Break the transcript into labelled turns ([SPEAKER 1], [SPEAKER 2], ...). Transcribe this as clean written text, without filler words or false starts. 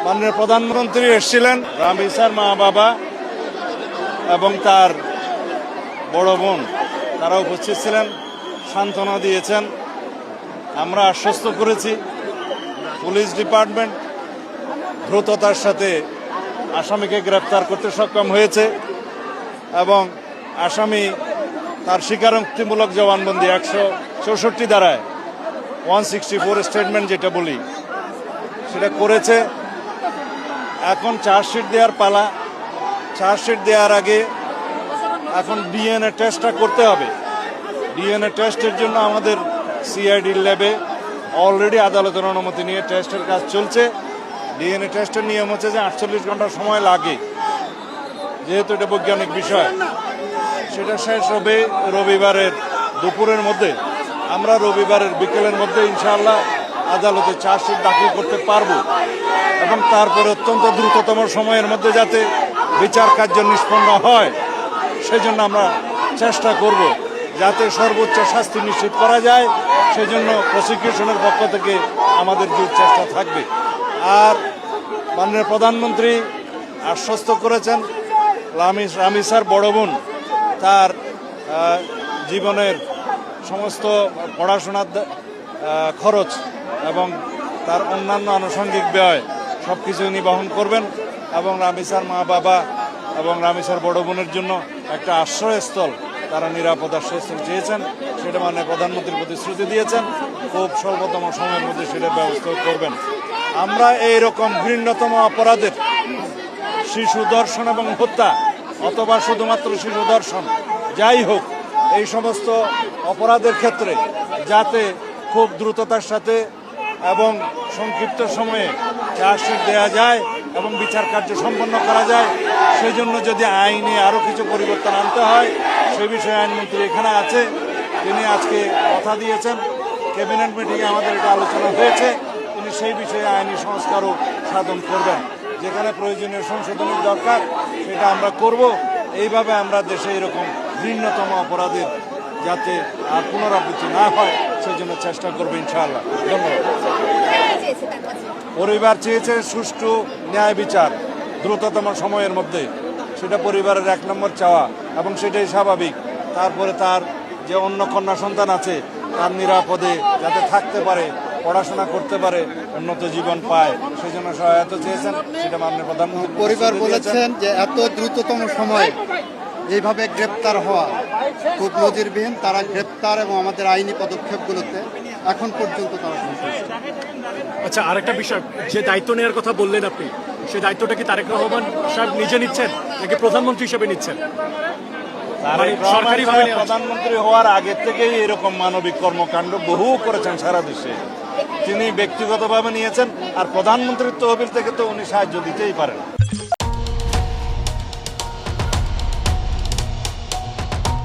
[SPEAKER 1] মাননীয় প্রধানমন্ত্রী এসেছিলেন। রামিসার মা বাবা এবং তার বড় বোন তারা উপস্থিত ছিলেন, সান্ত্বনা দিয়েছেন। আমরা আশ্বস্ত করেছি পুলিশ ডিপার্টমেন্ট দ্রুততার সাথে আসামিকে গ্রেপ্তার করতে সক্ষম হয়েছে এবং আসামি তার স্বীকারোক্তিমূলক জবানবন্দি 164 ধারায় 164 স্টেটমেন্ট যেটা বলি সেটা করেছে। এখন চার্জশিট দেওয়ার পালা। চার্জশিট দেওয়ার আগে এখন ডিএনএ টেস্টটা করতে হবে। ডিএনএ টেস্টের জন্য আমাদের সিআইডি ল্যাবে অলরেডি আদালতের অনুমতি নিয়ে টেস্টের কাজ চলছে। ডিএনএ টেস্টের নিয়ম হচ্ছে যে 48 ঘন্টা সময় লাগে, যেহেতু এটা বৈজ্ঞানিক বিষয়। সেটা শেষ হবে রবিবারের দুপুরের মধ্যে। আমরা রবিবারের বিকেলের মধ্যে ইনশাআল্লাহ আদালতে চার্জশিট দাখিল করতে পারব এবং তারপরে অত্যন্ত দ্রুততম সময়ের মধ্যে যাতে বিচার কার্য নিষ্পন্ন হয় সেজন্য আমরা চেষ্টা করব, যাতে সর্বোচ্চ শাস্তি নিশ্চিত করা যায়। সেজন্য প্রসিকিউশনের পক্ষ থেকে আমাদের জোর চেষ্টা থাকবে। আর মাননীয় প্রধানমন্ত্রী আশ্বস্ত করেছেন রামিসার বড় বোন তার জীবনের সমস্ত পড়াশোনার খরচ এবং তার অন্যান্য আনুষঙ্গিক ব্যয় সব কিছু উনি বহন করবেন এবং রামিসার মা বাবা এবং রামিসার বড় বোনের জন্য একটা আশ্রয়স্থল, তারা নিরাপদ আশ্রয়স্থল চেয়েছেন, সেটা মাননীয় প্রধানমন্ত্রীর প্রতিশ্রুতি দিয়েছেন। খুব স্বল্পতম সময়ের মধ্যে সেটার ব্যবস্থা করবেন। আমরা এইরকম ঘৃণ্যতম অপরাধের শিশু ধর্ষণ এবং হত্যা অথবা শুধুমাত্র শিশু ধর্ষণ যাই হোক, এই সমস্ত অপরাধের ক্ষেত্রে যাতে খুব দ্রুততার সাথে এবং সংক্ষিপ্ত সময়ে চার্জশিট দেওয়া যায় এবং বিচার কার্য সম্পন্ন করা যায়, সেই জন্য যদি আইনে আরও কিছু পরিবর্তন আনতে হয় সে বিষয়ে আইনমন্ত্রী এখানে আছে। তিনি আজকে কথা দিয়েছেন, ক্যাবিনেট মিটিংয়ে আমাদের এটা আলোচনা হয়েছে, তিনি সেই বিষয়ে আইনি সংস্কারও সাধন করবেন। যেখানে প্রয়োজনীয় সংশোধনের দরকার সেটা আমরা করব। এইভাবে আমরা দেশে এরকম ঘৃণ্যতম অপরাধের যাতে আর পুনরাবৃত্তি না হয় সেই জন্য চেষ্টা করবো ইনশাআল্লাহ। ধন্যবাদ। পরিবার চেয়েছে সুষ্ঠু ন্যায় বিচার দ্রুততম সময়ের মধ্যে, সেটা পরিবারের 1 নম্বর চাওয়া এবং সেটাই স্বাভাবিক। তারপরে তার যে অন্য কন্যা সন্তান আছে তার নিরাপদে যাতে থাকতে পারে, পড়াশোনা করতে পারে, উন্নত জীবন পায়, সেই জন্য সহায়তা চেয়েছেন। সেটা মাননীয় প্রধানমন্ত্রী
[SPEAKER 2] পরিবার বলেছেন যে এত দ্রুততম সময়ে এইভাবে গ্রেপ্তার হওয়া খুব নজিরবিহীন। তারা গ্রেপ্তার এবং আমাদের আইনি পদক্ষেপগুলোতে এখন পর্যন্ত তারা সন্তুষ্ট।
[SPEAKER 3] আচ্ছা, আরেকটা বিষয়, যে দায়িত্ব নেওয়ার কথা বললেন আপনি, সেই দায়িত্বটা কি তারেক রহমান সাহেব নিজে নিচ্ছেন নাকি প্রধানমন্ত্রী হিসেবে নিচ্ছেন?
[SPEAKER 1] সরকারিভাবে প্রধানমন্ত্রী হওয়ার আগে থেকেই এরকম মানবিক কর্মকাণ্ড বহু করেছেন সারা দেশে, তিনি ব্যক্তিগতভাবে নিয়েছেন। আর প্রধানমন্ত্রীর তহবিল থেকে তো উনি সাহায্য দিতেই পারেন।